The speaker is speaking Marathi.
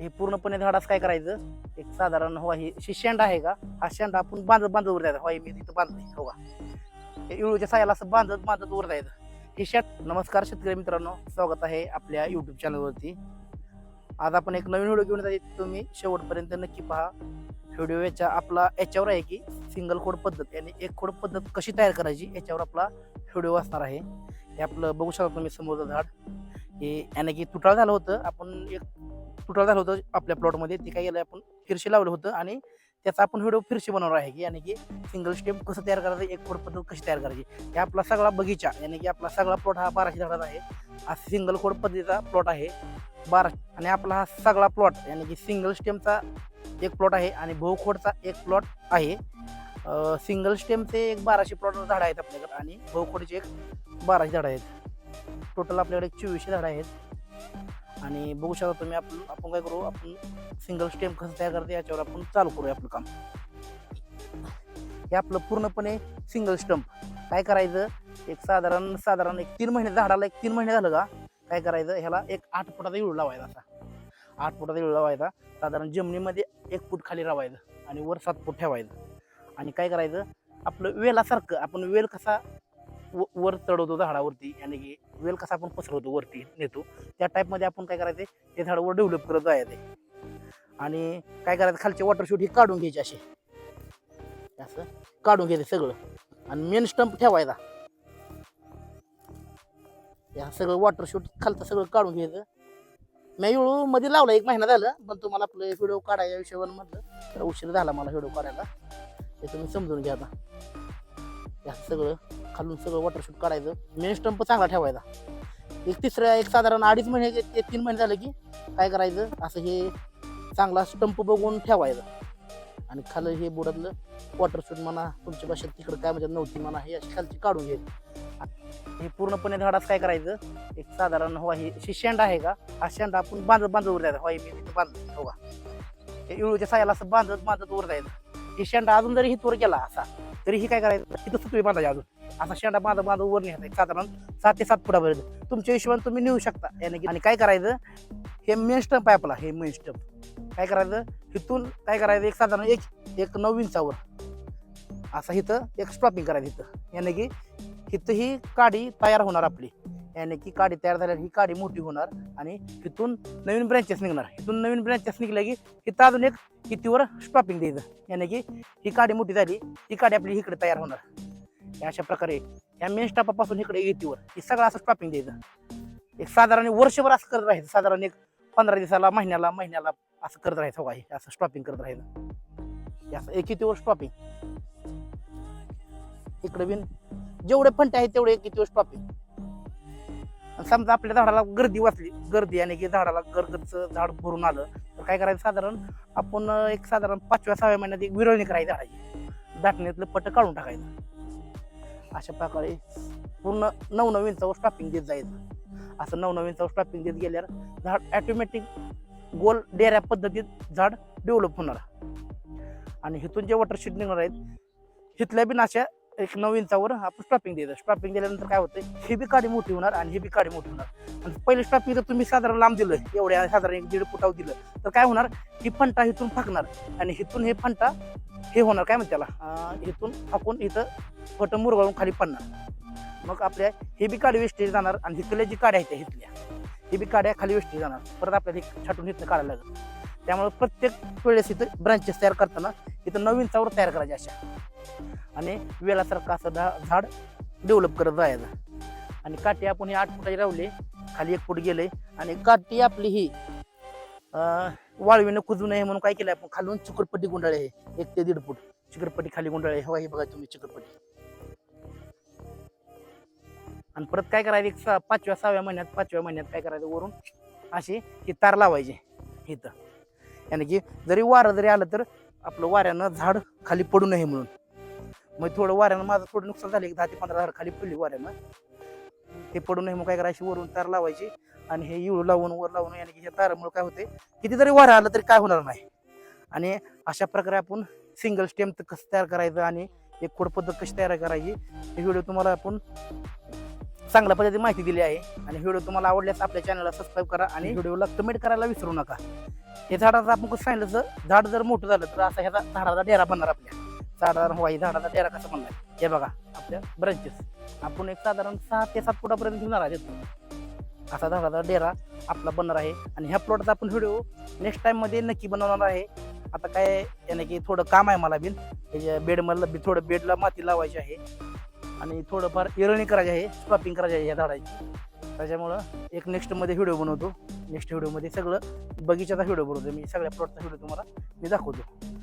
हे पूर्णपणे झाडास काय करायचं, एक साधारण हवा ही शेंडा आहे का, हा शेंडा आपण बांधत वर जायचा. हवा मी तिथं बांधले हवा हे इळूच्या सायाला असं बांधत वर जायचं हे नमस्कार शेतकरी मित्रांनो, स्वागत आहे आपल्या युट्यूब चॅनलवरती. आज आपण एक नवीन व्हिडिओ घेऊन जायचं, तुम्ही शेवटपर्यंत नक्की पहा. व्हिडिओ याच्यावर आहे की सिंगल खोड पद्धत आणि एक खोड पद्धत कशी तयार करायची याच्यावर आपला व्हिडिओ असणार आहे. हे आपलं बघू शकता तुम्ही समोरचं झाड, हे याने की तुटाळ झालं होतं. आपण एक तुटाळ झालं होतं आपल्या प्लॉटमध्ये, ते काय केलं आपण फिरशी लावलं होतं आणि त्याचा आपण व्हिडिओ फिरशी बनवणार आहे की याने की सिंगल स्टेम कसं तयार करायचं, एक खोड पद्धत कशी तयार करायची. हे आपला सगळा बगीचा याने की आपला सगळा प्लॉट हा 1200 झाडाचा आहे. हा सिंगल खोड पद्धतीचा प्लॉट आहे 12, आणि आपला हा सगळा प्लॉट याने की सिंगल स्टेमचा एक प्लॉट आहे आणि बहुखोडचा एक प्लॉट आहे. सिंगल स्टेमचे एक 1200 प्लॉट झाड आहेत आपल्याकडे आणि बहुखोडचे एक 1200 झाड आहेत. टोटल आपल्याकडे 2400 झाड आहेत. आणि बघू शकता तुम्ही, आपण काय करू, आपण सिंगल स्टेम कसं तयार करते याच्यावर आपण चालू करूया आपलं काम. हे आपलं पूर्णपणे सिंगल स्टंप. काय करायचं, एक साधारण एक 3 महिने झाडाला, एक 3 महिने झालं का काय करायचं, ह्याला एक 8 फुटाचा इळू लावायचा. असा 8 फुटाचा इळू लावायचा, साधारण जमिनीमध्ये 1 फूट खाली लावायचं आणि वर 7 फूट ठेवायचं. आणि काय करायचं, आपलं वेलासारखं आपण वेल कसा वर चढवतो झाडावरती, यानी की वेल कसा आपण पसरवतो वरती नेतो, त्या टाईपमध्ये आपण काय करायचं, ते झाडावर डेव्हलप करत जायचं. आणि काय करायचं, खालचे वॉटरशूट हे काढून घ्यायचे, असे असं काढून घ्यायचं सगळं आणि मेन स्टंप ठेवायचा. या सगळं वॉटरशूट खालचं सगळं काढून घ्यायचं. मी व्हिडिओ मध्ये लावला 1 महिना झालं, पण तुम्हाला आपलं व्हिडिओ काढायच्या विषयावर म्हटलं तर उशीर झाला मला व्हिडिओ काढायला, ते तुम्ही समजून घ्या. आता या सगळं खालून सगळं वॉटरशूट काढायचं, मेन स्टंप चांगला ठेवायचा. एक साधारण 2.5 महिने ते 3 महिने झाले की काय करायचं, असं हे चांगला स्टंप बघून ठेवायचं. आणि खाली हे बुडातलं वॉटरशूट म्हणा, तुमच्या भाषेत तिकडं काय म्हणजे नव्हती म्हणा, हे अशी खालची काढून घ्यायचं. हे पूर्णपणे झाडास काय करायचं, एक साधारण हवा ही शेंडा आहे का, हा शेंडा आपण बांधत वर जायचा. हवा मी तिथं बांधले हवा हे इळूच्या सायाला असं बांधत वर जायचं. हे शेंडा अजून जरी हितवर गेला असा तरी ही काय करायचं, तिथं सुतळी बांधायची. अजून असा शेंडा बांधत वर न्यायचा, साधारण 7 ते 7 फुटापर्यंत तुमच्या हिशोबाने तुम्ही नेऊ शकता. याने आणि काय करायचं, हे मेन स्टंप आहे आपला, हे मेन स्टंप काय करायचं, इथून काय करायचं, एक साधारण एक 9 इंचावर असं इथं एक स्टॉपिंग करायचं. इथं याने की इथं ही काडी तयार होणार आपली, याने की काडी तयार झाल्यावर ही काडी मोठी होणार आणि इथून नवीन ब्रँचेस निघणार. इथून नवीन ब्रँचेस निघल्या की इथं अजून एक कितीवर स्टॉपिंग द्यायचं, याने की ही काडी मोठी झाली, ही काडी आपली इकडे तयार होणार. अशा प्रकारे या मेन स्टॉपापासून इकडे येतीवर ही सगळं असं स्टॉपिंग द्यायचं. एक साधारण वर्षभर असं करत राहायचं, साधारण एक 15 दिवसाला महिन्याला असं करत राहायचं. हवा असं स्टॉपिंग करत राहायचं, असं एक कितीवर स्टॉपिंग. इकडे बिन जेवढे फंटे आहेत तेवढे एक कितीवर स्टॉपिंग. समजा आपल्या झाडाला गर्दी आणि की झाडाला गरगरचं झाड भरून आलं तर काय करायचं, साधारण आपण एक साधारण 5व्या-6व्या महिन्यात एक विरळणी करायची झाडाची, दाटणीतलं पट काढून टाकायचं. अशा प्रकारे पूर्ण 9 इंचावर स्टॉपिंग देत जायचं. असं 9 इंचावर स्टॉपिंग देत गेल्यावर झाड ऑटोमॅटिक गोल डेऱ्या पद्धतीत झाड डेव्हलप होणार. आणि इथून जे वॉटरशीट निघणार आहेत तिथल्या बिन अशा एक 9 इंचावर आपण स्टॉपिंग द्यायचं. स्टॉपिंग दिल्यानंतर काय होतं, ही बी काडी मोठी होणार आणि ही बी काडी मोठी होणार. आणि पहिले स्टॉपिंग जर तुम्ही साधारण लांब दिलं, एवढ्या साधारण 1-1.5 फुटावर दिलं तर काय होणार, ही फंटा इथून फाकणार आणि इथून हे फंटा हे होणार, काय म्हणते त्याला, इथून फाकून इथं फट मुरगाळून खाली पडणार. मग आपल्या हे बी काडी वेस्टेज जाणार आणि इथल्या जी काड्या आहेत इथल्या हे बी काड्या खाली वेस्टेज जाणार. परत आपल्याला छाटून इथं काढायला लागेल. त्यामुळे प्रत्येक वेळेस इथं ब्रांचेस तयार करताना इथं 9 इंचावर तयार करायचे अशा, आणि वेळासारखं असं झाड डेव्हलप करत जायचं. आणि काठी आपण ही 8 फुटाची लावली, खाली 1 फूट गेले आणि काठी आपली ही वाळवीनं कुजू नये म्हणून काय केलं आपण, खालून चिकटपट्टी गुंडाळी आहे 1 ते 1.5 फूट चिकटपट्टी खाली गुंडाळी. हवा ही बघा तुम्ही चिकटपट्टी. आणि परत काय करायचं, 5व्या-6व्या महिन्यात काय करायचं, वरून अशी ही तार लावायची इथं, याने की जरी वारं जरी आलं तर आपलं वाऱ्यानं झाड खाली पडू नये म्हणून. मग थोडं वाऱ्यानं माझं थोडं नुकसान झालं, 10 ते 15 झाड खाली पडली वाऱ्यानं, ते पडू नये मग काय करायची, वरून तार लावायची आणि हे इळू लावून वर लावून, याने की ह्या तारामुळे काय होते, किती जरी वारं आलं तरी काय होणार नाही. आणि अशा प्रकारे आपण सिंगल स्टेम कसं तयार करायचं आणि एक खोड पद्धत कशी तयार करायची हे व्हिडिओ तुम्हाला आपण चांगल्या पद्धतीने माहिती दिली आहे. आणि व्हिडिओ तुम्हाला आवडल्यास आपल्या चॅनलला सबस्क्राईब करा आणि व्हिडिओला कमेंट करायला विसरू नका. हे झाडाचं आपण कसं सांगितलं तर झाड जर मोठं झालं तर असा ह्याचा झाडाचा डेरा बनणार आपल्या साधारण ही झाडाचा डेरा कसा बनणार हे बघा आपल्या ब्रँचेस आपण एक साधारण 6 ते 7 फुटापर्यंत घेणार आहे असा झाडाचा डेरा आपला बनणार आहे. आणि ह्या प्लॉटचा आपण व्हिडिओ नेक्स्ट टाइम मध्ये नक्की बनवणार आहे. आता काय याने की थोडं काम आहे मला बिन बेडमधलं थोडं बेडला माती लावायची आहे आणि थोडंफार इरणी करायची आहे स्टॉपिंग करायची आहे या झाडाची. त्याच्यामुळं एक नेक्स्टमध्ये व्हिडिओ बनवतो. नेक्स्ट व्हिडिओमध्ये सगळं बगीचाचा व्हिडिओ बनवतो मी सगळ्या प्लॉटचा व्हिडिओ तुम्हाला मी दाखवतो.